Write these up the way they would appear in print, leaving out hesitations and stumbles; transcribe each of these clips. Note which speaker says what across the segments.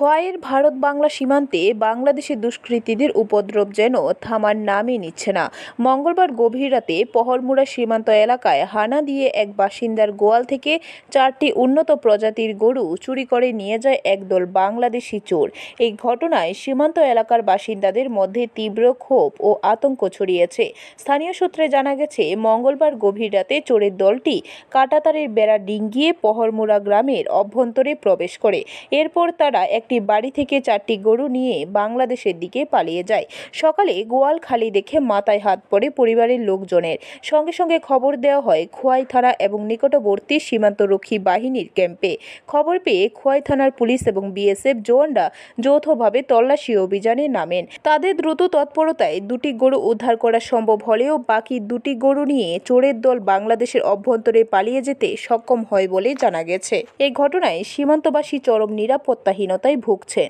Speaker 1: খোয়াইয়ের ভারত বাংলা সীমান্তে বাংলাদেশি দুষ্কৃতীদের উপদ্রব যেন থামার নামই নিচ্ছে না। মঙ্গলবার গভীর রাতে পহরমুড়া সীমান্ত এলাকায় হানা দিয়ে এক বাসিন্দার গোয়াল থেকে 4টি উন্নত প্রজাতির গরু চুরি করে নিয়ে যায় একদল বাংলাদেশি চোর। এই ঘটনায় সীমান্ত এলাকার বাসিন্দাদের মধ্যে তীব্র ক্ষোভ ও আতঙ্ক ছড়িয়েছে। স্থানীয় সূত্রে জানা গেছে, মঙ্গলবার গভীর রাতে চোরের দলটি কাঁটাতারের বেড়া ডিঙ্গিয়ে পহরমুড়া গ্রামের অভ্যন্তরে প্রবেশ করে। এরপর তারা একটি বাড়ি থেকে 4টি গরু নিয়ে বাংলাদেশের দিকে পালিয়ে যায়। সকালে গোয়াল খালি দেখে মাথায় হাত পড়ে পরিবারের লোকজনের। সঙ্গে সঙ্গে খবর দেওয়া হয় খোয়াই থানা এবং নিকটবর্তী সীমান্তরক্ষী বাহিনীর ক্যাম্পে। খবর পেয়ে খোয়াই থানার পুলিশ এবং বিএসএফ জওয়ানরা যৌথভাবে তল্লাশি অভিযানে নামেন। তাদের দ্রুত তৎপরতায় 2টি গরু উদ্ধার করা সম্ভব হলেও বাকি 2টি গরু নিয়ে চোরের দল বাংলাদেশের অভ্যন্তরে পালিয়ে যেতে সক্ষম হয় বলে জানা গেছে। এই ঘটনায় সীমান্তবাসী চরম নিরাপত্তাহীনতায় ভুগছেন।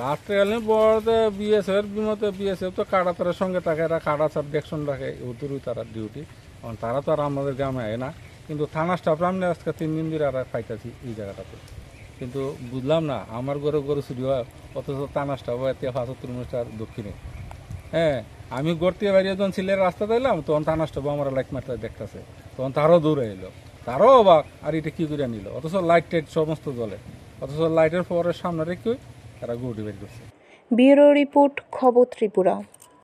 Speaker 2: রাত্রে এলে বড় বিএসএফ তো কাটাতারের সঙ্গে থাকে, এরা কাটা সব দেখশন রাখে, ওদেরই তারা ডিউটি। তারা তো আর আমাদের গ্রামে আয় না, কিন্তু থানা স্টাফ আমরা আজকে 3 দিন ধরে আর পাইতেছি এই জায়গাটাতে। কিন্তু বুঝলাম না, আমার গরু চুরি হয়, অথচ থানা স্টাফ হয় 75 কিলোমিটার দক্ষিণে। হ্যাঁ, আমি গড়তে বাইরে যখন ছিলেন রাস্তাতে এলাম, তখন থানা স্টাফ আমার লাইট মারতে দেখতেছে, তখন তারও দৌড়ে এলো, তারও অবাক, আর এটা কি করে নিল, অথচ লাইট টাইট সমস্ত জলে, অথচ লাইটের পরের সামনে রেখে তারা গরুটি বের করছে।
Speaker 1: ব্যুরো রিপোর্ট, খবর ত্রিপুরা।